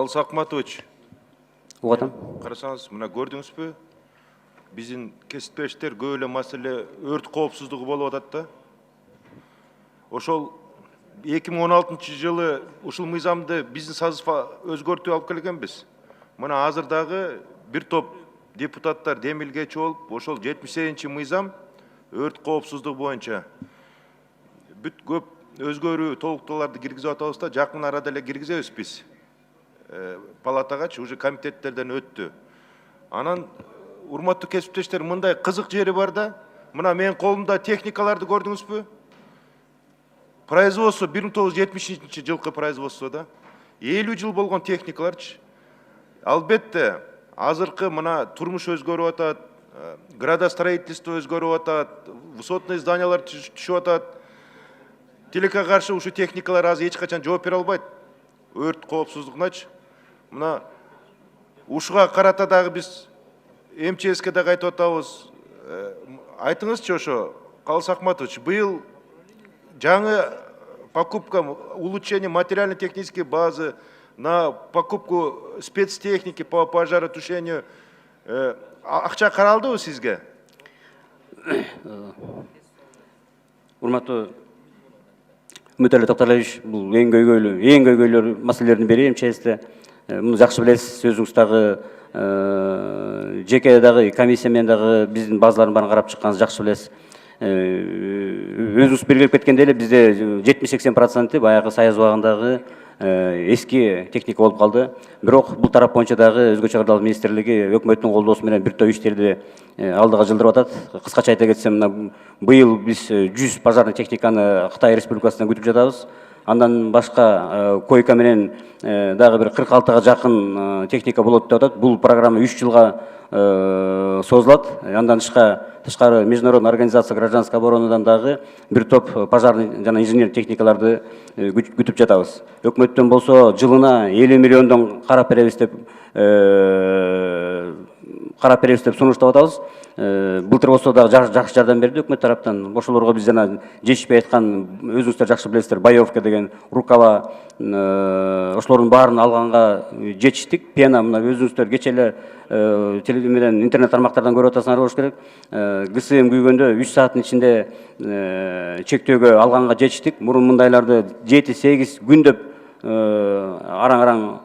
Калыс Акматович. Угатам. Карасаңыз, мына көрдүңүзбү? Биздин кесиптештер көп эле маселе өрт коопсуздугу болуп атат да. Ошол 2016-жылы ушул мыйзамды биздин созыва өзгөртүп алып келгенбиз. Мына азырдагы бир топ депутаттар демилгечи болуп, ошол 78-мыйзам өрт коопсуздугу боюнча бүт көп өзгөрүү толуктууларды киргизип атабыз да, жакын арада эле киргизебиз биз. Палатагачы уже комитеттерден өттү. Анан урматтуу кесиптештер, мындай кызык жери бар да. Мына менин колумда техникаларды көрдүңүзбү? Производство 1970-жылкы производство да. 50 жыл болгон техникаларчы. Албетте, азыркы мына турмуш өзгөрүп атат, градостроительство өзгөрүп атат, высотный зданиялар түшүп атат. Тилекке каршы ушу техникалар азыр эч качан жооп бере албайт. Өрт коопсуздугуначы. Мына ушуга карата дагы биз МЧСке дагы айтып атабыз. Айтыңызчы ошо, Калыс Акматович, быйыл жаңы покупка, улучшение материально-технической базы, на покупку спецтехники по пожаротушению акча каралдыбы сизге? Урматтуу Үмүтәлі Тоқталевич, бұл ең көйгөйлүү маселелердин бири МЧСте. Муну жакшы билесиз, өзүңүз дагы жеке дагы комиссия менен дагы биздин базалардын баарын карап чыкканыңызды жакшы билесиз. Өзүңүз белгилеп кеткендей эле бизде 70-80% баягы Саяз убагындагы эски техника болуп калды. Бирок бул тарап боюнча дагы өзгөчө кырдаал министрлиги өкмөттүн колдоосу менен бир топ иштерди алдыга жылдырып атат. Кыскача айта кетсем, быйыл биз 100 пожарный техниканы Кытай Республикасынан күтүп жатабыз. Андан башка койка менен дагы бир 46-га жакын техника болот деп атат. Бул программа 3 жылга созулат. Андан тышкары международный организация гражданской оборонадан дагы бир топ пожарный жана инженер техникаларды күтүп жатабыз. Өкмөттөн болсо жылына 50 миллиондон карап беребиз деп сунуштап атабыз. Былтыр болсо дагы жакшы жардам берди өкмөт тараптан. Ошолорго биз жана жешпей айткан, өзүңүздөр жакшы билесиздер, Боевка деген, Рукава, ошолордун баарын алганга жетиштик. Пена, мына өзүңүздөр кече эле телевизор менен интернет тармактардан көрүп атасыңар болуш керек. ГСМ күйгөндө 3 сааттын ичинде чектөөгө алганга жетиштик. Мурун мындайларды 7-8 күндөп араң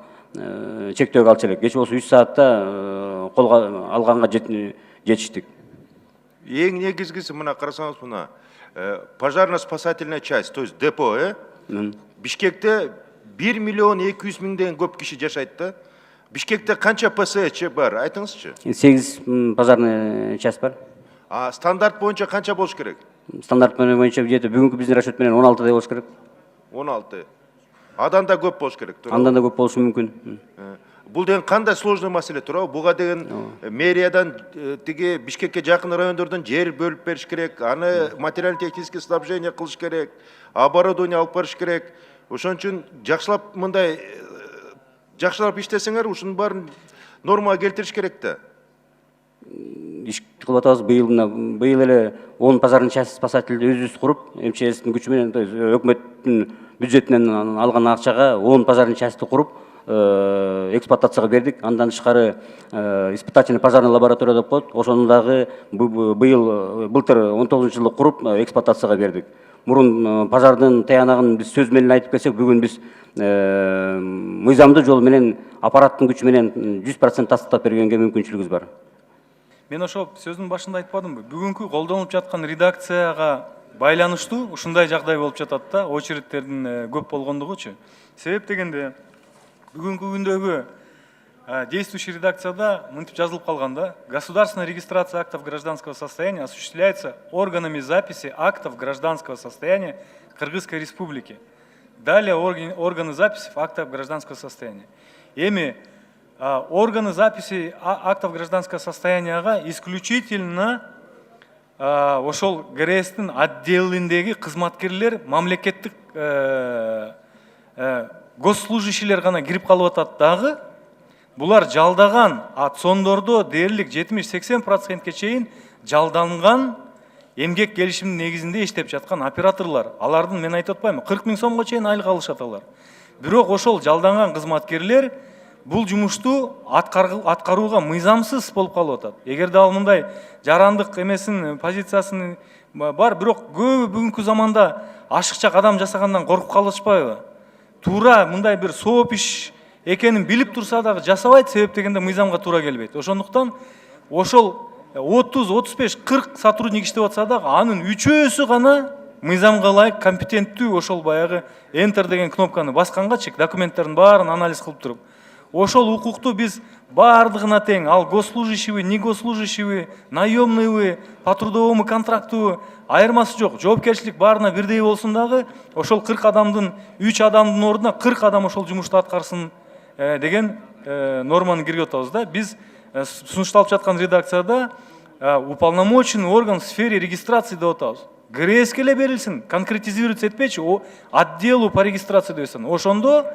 чектөөгө алчу элек. Кече болсо 3 саатта колго алганга жетиштик. Эң негизгиси мына карасаңыз, мына пожарно-спасательная часть, то есть депо, Бишкекте 1 миллион 200 миңден көп киши жашайт да. Бишкекте канча ПСЧ бар, айтыңызчы? 8 пожарный часть бар. Стандарт боюнча канча болуш керек? Стандарт боюнча бүгүнкү биздин расчет менен 16 болуш керек. 16. Адан да көп болуш керек, туурабы? Андан да көп болушу мүмкүн. Бул деген кандай сложный маселе, туурабы? Буга деген мэриядан тиги Бишкекке жакын райондордон жер бөлүп бериш керек, аны материально-технический снабжение кылыш керек, оборудование алып барыш керек. Ошон үчүн жакшылап мындай жакшылап иштесеңер, ушунун баарын нормага келтириш керек да. Иш кылып атабыз. Быйыл эле 10 пожарный часть спасательди өзүбүз куруп, МЧСтин күчү менен, өкмөттүн бюджетинен алган акчага 10 пожарный частьти куруп, эксплуатацияга бердик. Андан тышкары испытательный пожарный лаборатория деп коет. Ошону дагы былтыр 19-жылы куруп эксплуатацияга бердик. Мурун пожардын таянагын биз сөз менен айтып келсек, бүгүн биз мыйзамдуу жол менен аппараттын күчү менен 100% тастыктап бергенге мүмкүнчүлүгүбүз бар. Мен ошо сөздүн башында айтпадымбы? Бүгүнкү колдонулуп жаткан редакцияга байланыштуу ушундай жагдай болуп жатат да, очередтердин көп болгондугучу. Себеп дегенде бүгүнкү күндөгү действующий редакцияда мынтип жазылып калганда: государственная регистрация актов гражданского состояния осуществляется органами записи актов гражданского состояния Кыргызской Республики. Далее органы записи актов гражданского состояния. Эми органы записи актов гражданского состояния исключительно ошол ГРСтин отделиндеги кызматкерлер, мамлекеттик госслужащийлер гана кирип калып атат дагы. Булар жалдаган атсондордо дээрлик 70-80%ке чейин жалданган эмгек келишимдин негизинде иштеп жаткан операторлор. Алардын, мен айтып атпаймынбы, 40 000 сомго чейин айлык алышат алар. Бирок ошол жалданган кызматкерлер бул жумушту аткарууга мыйзамсыз болуп калып атат. Эгерде ал мындай жарандык эмесин позициясын бар, бирок көбү бүгүнкү заманда ашыкча кадам жасагандан коркуп калышпайбы? Туура мындай бир сооп иш экенин билип турса дагы жасабайт, себеп дегенде мыйзамга туура келбейт. Ошондуктан ошол 30, 35, 40 сотрудник иштеп атса дагы анын 3-өсү гана мыйзамга ылайык компетенттүү ошол баягы Enter деген кнопканы баскангачы документтердин баарын анализ кылып туруп, ошол укукту биз баардыгына тең, ал госслужащийби, не госслужащийби, наемныйбы, по трудовому контрактыбы айырмасы жок. Жоопкерчилик баарына бирдей болсун дагы, ошол 40 адамдын 3 адамдын ордуна 40 адам ошол жумушту аткарсын деген норманы киргизип атабыз да. Биз сунушталып жаткан редакцияда уполномоченный орган в сфере регистрации деп атабыз. ГРС келе берилсин, конкретизируется этпечи, отделу по регистрации дейсен. Ошондо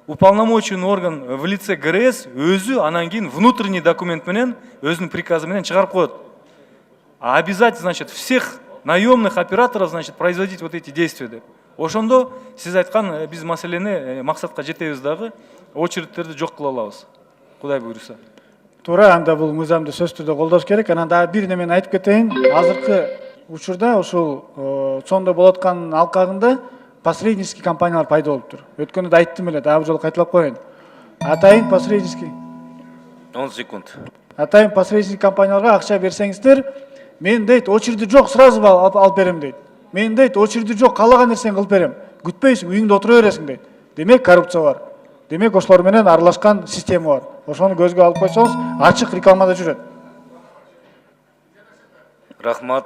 уполномоченный орган в лице ГРС өзү анан кийин внутренний документ менен өзүнүн приказы менен чыгарып коет. А обязательно, значит, всех наемных операторов, значит, производить вот эти действия деп. Ошондо сиз айткан биз маселени максатка жетебиз дагы, очередтерди жок кыла алабыз. Кудай буйруса. Туура, анда бул мыйзамды сөзсүз түрдө колдош керек. Анан дагы бир немени айтып кетейин. Азыркы учурда ушул сондо болуп аткан алкагында посреднический компаниялар пайда болуптур. Өткөндө да айттым эле, дагы бир жолу кайталап коеюн. Атайын посреднический 10 секунд. Атайын посреднический компанияларга акча берсеңиздер, мен дейт очереди жок, сразу алып берем дейт. Мен дейт очереди жок, каалаган нерсени кылып берем. Күтпөйсүң, үйүңдө отура бересиң дейт. Демек коррупция бар. Демек ошолор менен аралашкан система бар. Ошону көзгө алып койсоңуз, ачык рекламада жүрөт. Рахмат.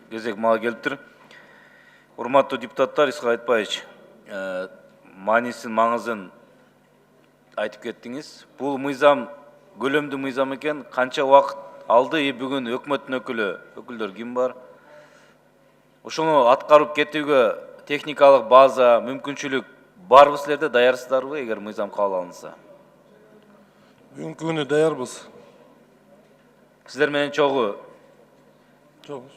Кезек мага келиптир. Урматтуу депутаттар, Исхак Айтбаевич, маанисин, маңызын айтып кеттиңиз. Бул мыйзам көлөмдүү мыйзам экен. Канча убакыт алды? Бүгүн өкмөттүн өкүлдөр ким бар? Ошону аткарып кетүүгө техникалык база, мүмкүнчүлүк барбы силерде, даярсыздарбы эгер мыйзам кабыл алынса? Бүгүнкү күнү даярбыз. Сиздер менен чогуу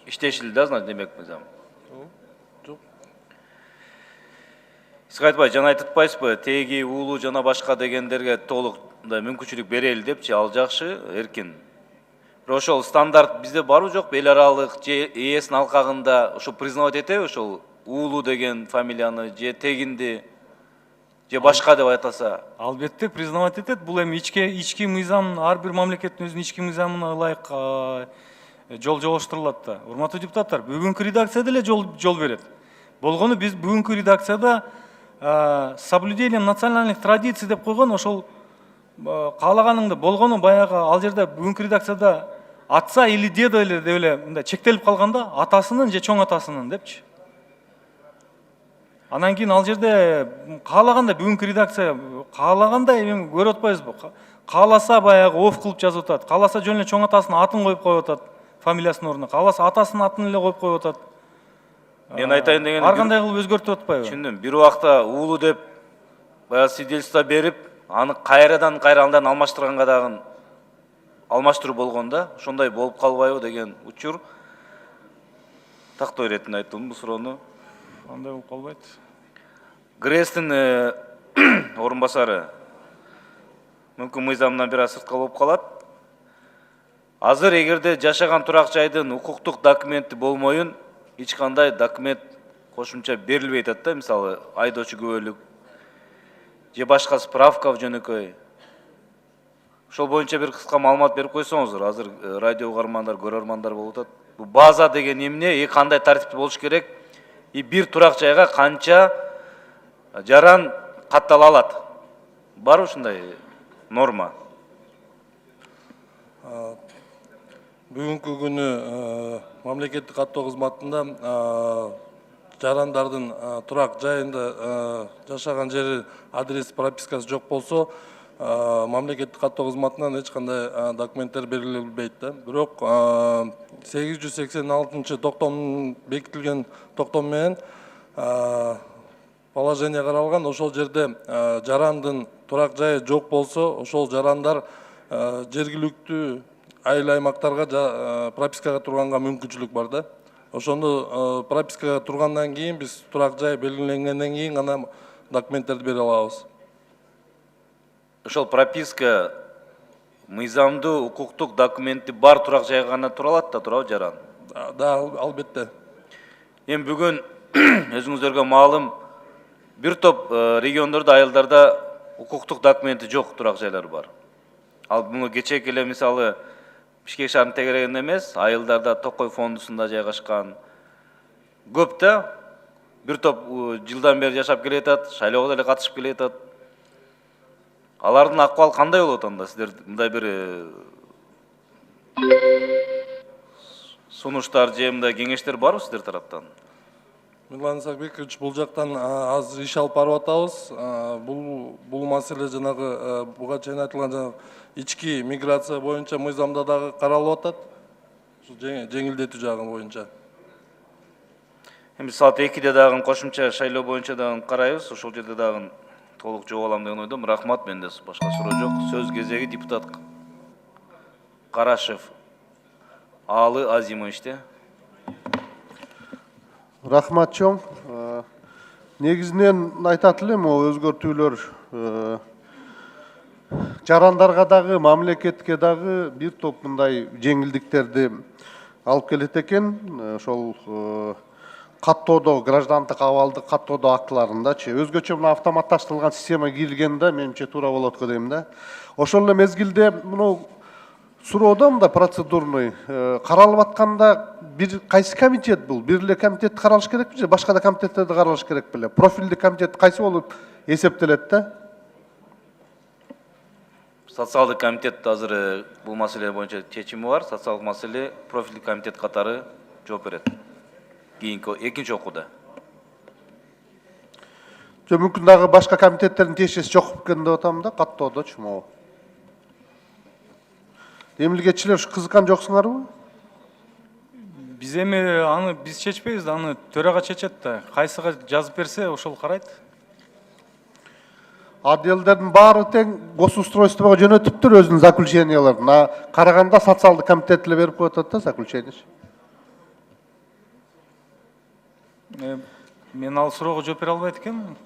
иштешилди да, значит, демек мыйзам. Жок. Исхак Айтбаевич, жана айтып атпайсызбы, теги, уулу жана башка дегендерге толук мүмкүнчүлүк берели депчи, ал жакшы, эркин. Бирок ошол стандарт бизде барбы жокпу, эл аралык же ээсинин алкагында ошо признавать этеби, ошол уулу деген фамилияны же тегинди же башка деп айтаса? Албетте признавать этет. Бул эми ички мыйзам, ар бир мамлекеттин өзүнүн ички мыйзамына ылайык жол жолоштурулат да. Урматтуу депутаттар, бүгүнкү редакция деле жол берет. Болгону биз бүгүнкү редакцияда соблюдением национальных традиций деп койгон, ошол каалаганыңды болгону баягы ал жерде бүгүнкү редакцияда отца или деда деп эле мындай чектелип калганда, атасынын же чоң атасынын депчи. Анан кийин ал жерде каалагандай бүгүнкү редакция каалагандай эми көрүп атпайбызбы? Кааласа баягы оф кылып жазып атат. Кааласа жөн эле чоң атасынын атын коюп коюп атат, фамилиясынын ордуна. Кааласа атасынын атын эле коюп коюп атат. Мен айтайын дегеним, ар кандай кылып өзгөртүп атпайбы? Түшүндүм. Бир убакта уулу деп баягы свидетельство берип, аны кайрадан андан алмаштырганга дагы алмаштыруу болгон да. Ошондой болуп калбайбы деген учур. Тактоо иретинде айттым бул суроону. Андай болуп калбайт. ГРСтин орун басары мүмкүн мыйзамдан бир аз сырткы болуп калат. Азыр эгерде жашаган турак жайдын укуктук документи болмоюн, эч кандай документ кошумча берилбей атат да, мисалы айдоочу күбөлүк же башка справка жөнөкөй. Ошол боюнча бир кыска маалымат берип койсоңуздар, азыр радио угармандар, көрөрмандар болуп атат. Бул база деген эмне, кандай тартипте болуш керек? Бир турак жайга канча жаран каттала алат? Бар ушундай норма? Бүгүнкү күнү мамлекеттик каттоо кызматында жарандардын турак жайында жашаган жери, адрес, пропискасы жок болсо, мамлекеттик каттоо кызматынан эч кандай документтер берилбейт да. Бирок 886 токтом бекитилген токтом менен положение каралган. Ошол жерде жарандын турак жайы жок болсо, ошол жарандар жергиликтүү айыл аймактарга пропискага турганга мүмкүнчүлүк бар да. Ошондо пропискага тургандан кийин биз турак жай белгиленгенден кийин гана документтерди бере алабыз. ошол прописка мыйзамдуу укуктук документи бар турак жайга гана тура алат да, туурабы жаран? Да, албетте. Эми бүгүн өзүңүздөргө маалым, бир топ региондордо, айылдарда укуктук документи жок турак жайлар бар. Ал буну кечээки эле мисалы Бишкек шаарынын тегерегинде эмес, айылдарда Токой фондусунда жайгашкан көп да, бир топ жылдан бери жашап келе жатат, шайлоого деле катышып келе жатат. Алардын акыбалы кандай болот анда? Сиздер мындай бир сунуштар же мындай кеңештер барбы сиздер тараптан? Мирлан Исакбекович, бул жактан азыр иш алып барып атабыз. Бул маселе жанагы буга чейин айтылган жанагы ички миграция боюнча мыйзамда дагы каралып атат. Жеңилдетүү жагы боюнча. Эми саат 2-де дагы кошумча шайлоо боюнча дагы карайбыз. Ошол жерде дагы толук жооп алам деген ойдомун. Рахмат, менде башка суроо жок. Сөз кезеги депутат Карашев Аалы Азимовичте. Рахмат чоң. Негизинен айтат элем, өзгөртүүлөр жарандарга дагы, мамлекетке дагы бир топ мындай жеңилдиктерди алып келет экен. Ошол каттоодо, граждандык абалдык каттоодо актыларындачы. Өзгөчө мына автоматташтырылган система киргенде менимче туура болот го дейм да. Ошол эле мезгилде мына суроодо мында процедурный каралып атканда бир кайсы комитет бул? Бир эле комитет каралыш керекпи же башка да комитеттерди каралыш керек беле? Профилдик комитет кайсы болуп эсептелет да? Социалдык комитет азыр бул маселе боюнча чечими бар. Социалдык маселе профилдик комитет катары жооп берет. Кийинки экинчи окууда. Жо мүмкүн дагы башка комитеттердин тиешеси жок экен деп атам да, каттоодочу могу. Эмилгечилер ушу кызыккан жоксуңарбы? Биз эми аны биз чечпейбиз да, аны төрага чечет да. Кайсыга жазып берсе ошол карайт. Отделдердин баары тең госустройствого жөнөтүптүр өзүнүн заключенияларын. Караганда социалдык комитет эле берип коет да заключение. Мен ал суроого жооп бере албайт экенмин.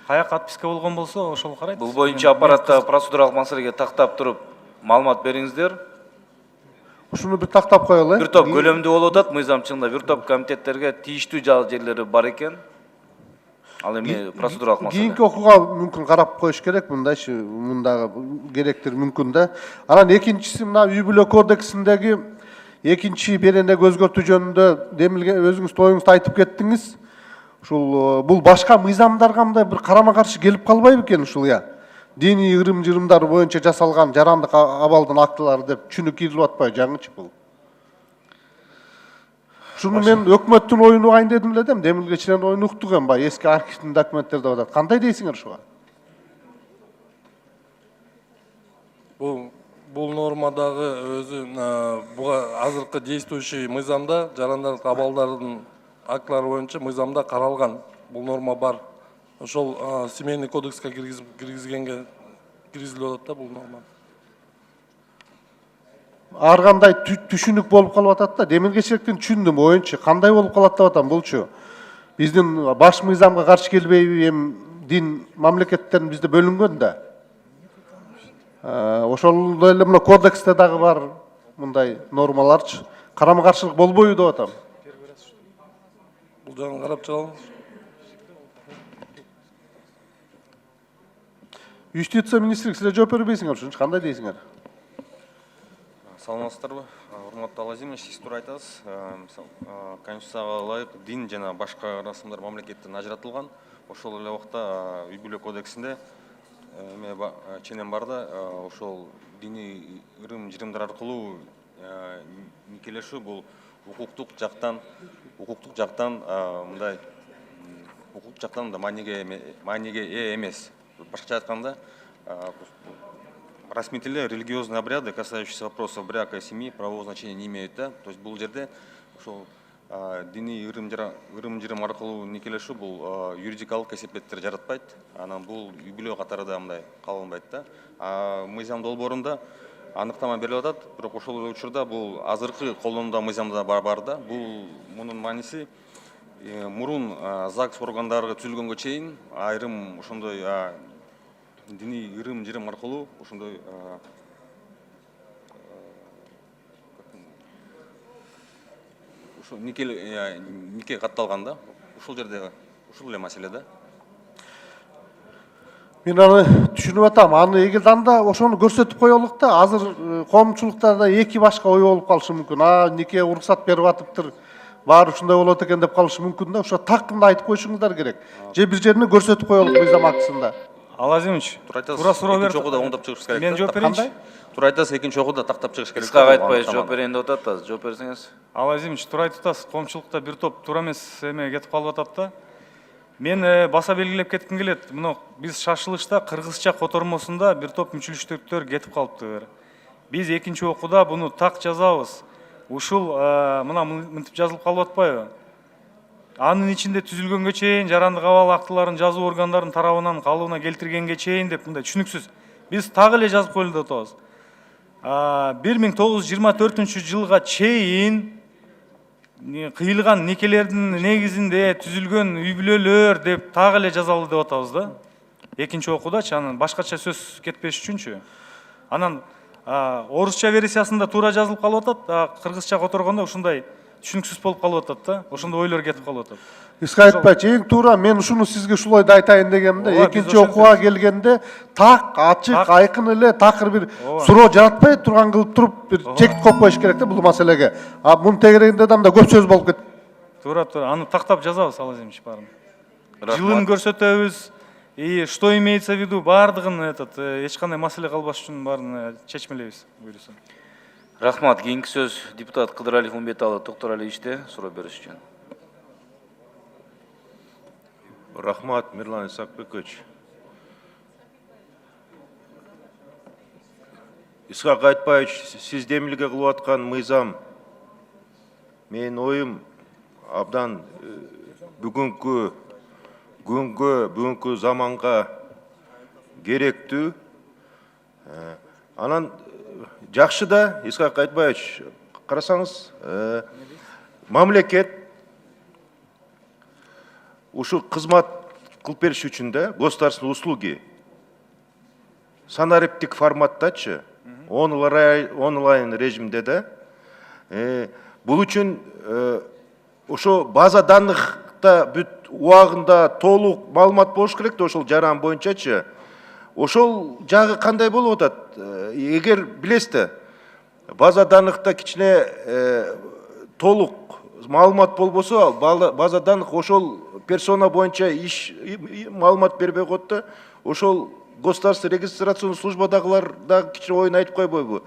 Каяк отписка болгон болсо ошол карайт. Бул боюнча аппаратта процедуралык маселеге тактап туруп маалымат бериңиздер. Ушуну бир тактап коелу. Бир топ көлөмдүү болуп атат мыйзамчылыкта, бир топ комитеттерге тийиштүү жерлери бар экен. Ал эми процедуралык маселе. Кийинки окууга мүмкүн карап коюш керек, мындайчы, мындагы керектир мүмкүн да. Анан экинчиси мына үй бүлө кодексиндеги экинчи беренеги өзгөртүү жөнүндө демилген өзүңүз тоюңузду айтып кеттиңиз. Ушул бул башка мыйзамдарга мындай бир карама каршы келип калбайбы экен ушул я? Диний ырым-жырымдар боюнча жасалган жарандык абалдын актылары деп түшүнүк кирилип атпайбы жаңычы бул? Шуну мен өкмөттүн оюн угайын дедим эле дем, демилгечилердин оюн уктук эми баягы эски архивдин документтер деп атат. Кандай дейсиңер ушуга? Бул нормадагы өзү буга азыркы действующий мыйзамда жарандардык абалдардын актылары боюнча мыйзамда каралган. Бул норма бар. Ошол семейный кодекске киргизилип атат да бул норма. Ар кандай түшүнүк болуп калып атат да. Демилгечиликтин түшүндүм боюнча кандай болуп калат деп атам булчу. Биздин баш мыйзамга каршы келбейби, эми дин мамлекеттерин бизде бөлүнгөн да. Ошол эле мына кодексте дагы бар мындай нормаларчы. Карама каршылык болбойбу деп атам. Бул жагын карап чыгалыңыз. Юстиция министрлиги силер жооп бербейсиңер ушунчу, кандай дейсиңер? Саламатсыздарбы? Урматтуу Алазимович, сиз туура айтасыз. Конституцияга ылайык дин жана башка расымдар мамлекеттен ажыратылган. Ошол эле убакта үй бүлө кодексинде ченем бар да, ошол диний ырым-жырымдар аркылуу никелешүү бул укуктук жактан мындай укук жактан да мааниге ээ эмес. Башкача айтканда, расмий тилде религиозные обряды, касающиеся вопросов брака и семьи, правового значения не имеют, да? То есть бул жерде ошол диний ырым-жырым аркылуу никелешүү бул юридикалык кесепеттер жаратпайт. Анан бул үй бүлө катары да мындай кабылбайт да. Мыйзам долбоорунда аныктама берилип атат, бирок ошол учурда бул азыркы колдонууда мыйзамда бар да. Бул мунун мааниси мурун ЗАГС органдары түзүлгөнгө чейин айрым ошондой диний ырым жырым аркылуу ошондой нике катталган да, ушул жерде ушул эле маселе да. Мен аны түшүнүп атам. Аны эгерде анда ошону көрсөтүп коелук да, азыр коомчулуктарда эки башка ой болуп калышы мүмкүн. Нике уруксат берип атыптыр, баары ушундай болот экен деп калышы мүмкүн да. Ошо такымды айтып коюшуңуздар керек. Же бир жерине көрсөтүп коелук мыйзам актысында. Алазимович, тура суроо берип, экинчи окууда оңдоп чыгыш керек. мен жооп берейинчи. Туура айтасыз, экинчи окууда тактап чыгыш керек. Кыска айтпай жооп берейин деп атат азыр. Жооп берсеңиз. Алазимович, туура айтып атасыз. Коомчулукта бир топ туура эмес эме кетип калып атат да. Мен баса белгилеп кетким келет. Мына биз шашылышта кыргызча котормосунда бир топ мүчүлүштүктөр кетип калыптыр. Биз экинчи окууда буну так жазабыз. Ушул мына мынтип жазылып калып атпайбы? Анын ичинде түзүлгөнгө чейин жарандык абал актыларын жазуу органдарынын тарабынан калыбына келтиргенге чейин деп мындай түшүнүксүз. Биз так эле жазып коелу деп атабыз. 1924 жылга чейин кыйылган никелердин негизинде түзүлгөн үй бүлөлөр деп так эле жазалы деп атабыз да. Экинчи окуудачы, анан башкача сөз кетпеш үчүнчү. Анан орусча версиясында туура жазылып калып атат, кыргызча которгондо ушундай түшүнүксүз болуп калып атат да. Ошондой ойлор кетип калып атат. Исхаевич, эң туура мен ушуну сизге ушулай да айтайын дегенде, экинчи окууга келгенде так, ачык, айкын эле такыр бир суроо жаратпай турган кылып туруп бир чек коюп коюш керек да бул маселеге. Мунун тегерегинде да көп сөз болуп кетти. Туура, аны тактап жазабыз, Алазимович, баарын. Жылын көрсөтөбүз, и что имеется в виду, баардыгын эч кандай маселе калбаш үчүн баарын чечмелейбиз, буюрса. Рахмат. Кийинки сөз депутат Кыдыралиев Умбеталы Токтуралиевичте суроо бериш үчүн. Рахмат, Мирлан Исакбекович. Исхак Айтбаевич, сиз демилге кылып аткан мыйзам, менин оюм абдан бүгүнкү заманга керектүү. Анан жакшы да, Исхак Айтбаевич, карасаңыз, мамлекет ушу кызмат кылып бериш үчүн да, государственные услуги санариптик форматтачы, онлайн режимде да, бул үчүн ошо база данныхта бүт убагында толук маалымат болуш керек да, ошол жаран боюнчачы. Ошол жагы кандай болуп атат? Эгер билесиз, база данныхта кичине толук маалымат болбосо, база данных ошол персона боюнча иш маалымат бербей коет да, ошол государственный регистрационный службадагылар да кичине оюн айтып койбойбу?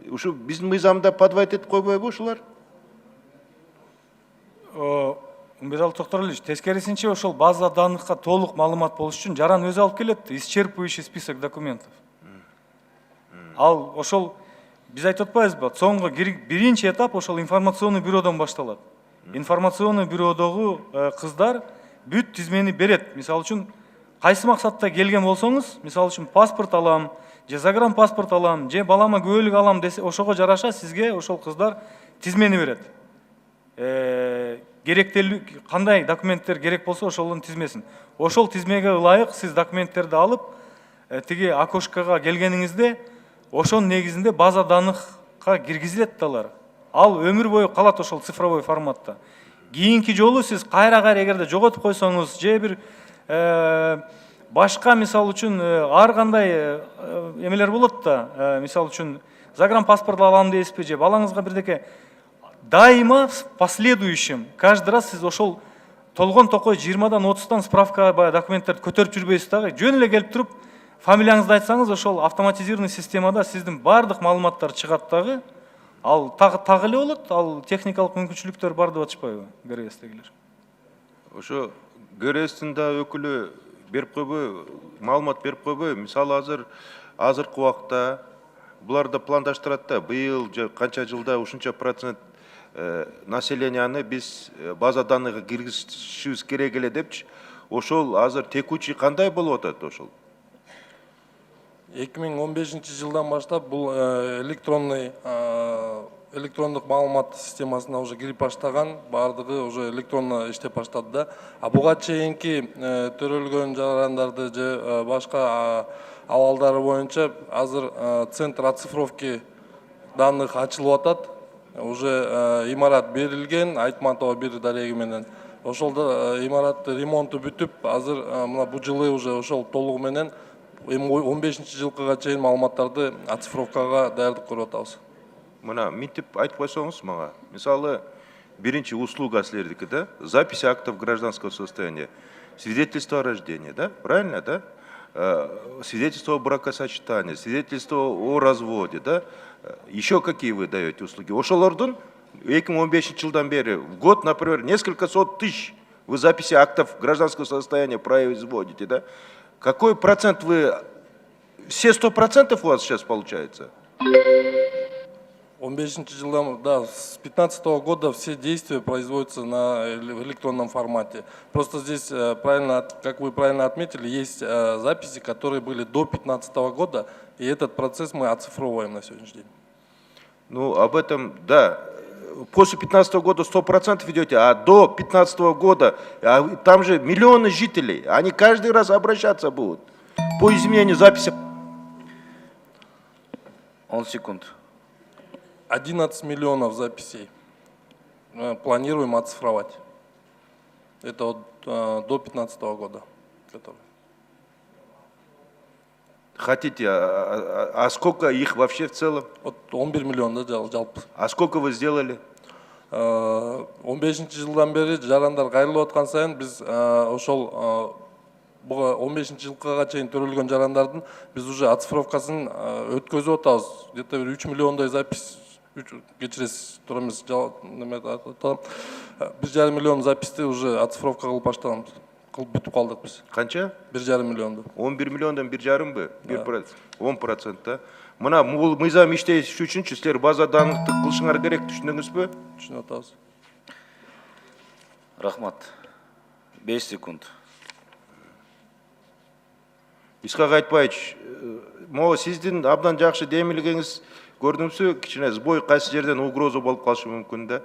Ушу биздин мыйзамда подвайт этип койбойбу ушулар? Умбеталы Токтуралиевич, тескерисинче ошол база данныхка толук маалымат болуш үчүн жаран өзү алып келет, исчерпывающий список документов. Ал ошол биз айтып атпайбызбы? Соңку биринчи этап ошол информационный бюродон башталат. Информационный бюродогу кыздар бүт тизмени берет. Мисалы үчүн кайсы максатта келген болсоңуз, мисалы үчүн паспорт алам, же загран паспорт алам, же балама күбөлүк алам десе, ошого жараша сизге ошол кыздар тизмени берет. Керектелүү кандай документтер керек болсо ошолдун тизмесин. Ошол тизмеге ылайык сиз документтерди алып, тиги окошкага келгениңизде ошонун негизинде база данныхка киргизилет далар. Ал өмүр бою калат ошол цифровой форматта. Кийинки жолу сиз кайра эгерде жоготуп койсоңуз, же бир башка мисалы үчүн ар кандай эмелер болот да, мисалы үчүн загран паспорт алам дейсизби, же балаңызга бирдеке, дайыма в последующем каждый раз сиз ошол толгон токой 20-дан 30-тан справка документтерди көтөрүп жүрбөйсүз дагы, жөн эле келип туруп фамилияңызды айтсаңыз, ошол автоматизированный системада сиздин баардык маалыматтар чыгат дагы. Ал так эле болот, ал техникалык мүмкүнчүлүктөр бар деп атышпайбы ГРСтегилер? Ошо ГРСтин да өкүлү берип койбойбу, маалымат берип койбойбу? Мисалы азыркы убакта булар да пландаштырат да, быйыл же канча жылда ушунча процент населенияны биз база данныга киргизишибиз керек эле депчи. Ошол азыр текучий кандай болуп атат ошол? 2015 жылдан баштап бул электрондук маалымат системасына уже кирип баштаган, баардыгы уже электронно иштеп баштады да. Буга чейинки төрөлгөн жарандарды же башка абалдары боюнча азыр центр оцифровки данных ачылып атат. Уже имарат берилген, Айтматова бир дареги менен. Ошолда имаратты ремонту бүтүп, азыр мына бу жылы уже ошол толугу менен 15-жылкыга чейин маалыматтарды оцифровкага даярдык көрүп атабыз. Мына мынтип айтып койсоңуз мага. Мисалы, биринчи услуга силердики, да? Запись актов гражданского состояния, свидетельство о рождении, да? Правильно, да? Свидетельство о бракосочетании, свидетельство о разводе, да? Еще какие вы даете услуги? Ошолордун 2015 жылдан бери в год, например, несколько сот тысяч вы записи актов гражданского состояния производите, да? Какой процент вы... Все 100% у вас сейчас получается? 15 жылдан, да, с 15 года все действия производятся на электронном формате. Просто здесь, правильно, как вы правильно отметили, есть записи, которые были до 15 года, и этот процесс мы оцифровываем на сегодняшний день. Ну, об этом, да. После 15 года 100% идете, а до 15 года, там же миллионы жителей, они каждый раз обращаться будут по изменению записи. 10 секунд. 11 миллионов записей планируем оцифровать. Это вот до 15 года. Хотите, а сколько их вообще в целом? Вот 11 миллион, да, жалпы. А сколько вы сделали? 15 жылдан бери жарандар кайрылып аткан сайын биз ошол буга 15 жылкыга чейин төрөлгөн жарандардын биз уже оцифровкасын өткөзүп атабыз. Где-то 3 миллиондай запись кечиресиз туура эмес, 1,5 миллион записти уже оцифровка кылып баштаганбыз. Кылып бүтүп калдык биз. Канча? 1,5 миллионду. 11 миллиондан 1,5 бы? 10%, да? Мына бул мыйзам иштеш үчүнчү силер база данныхты кылышыңар керек, түшүндүңүзбү? Түшүнүп атабыз. Рахмат. 5 секунд. Исхак Айтбаевич, могу сиздин абдан жакшы демилгеңиз көрдүмсү, кичине сбой кайсы жерден угроза болуп калышы мүмкүн да?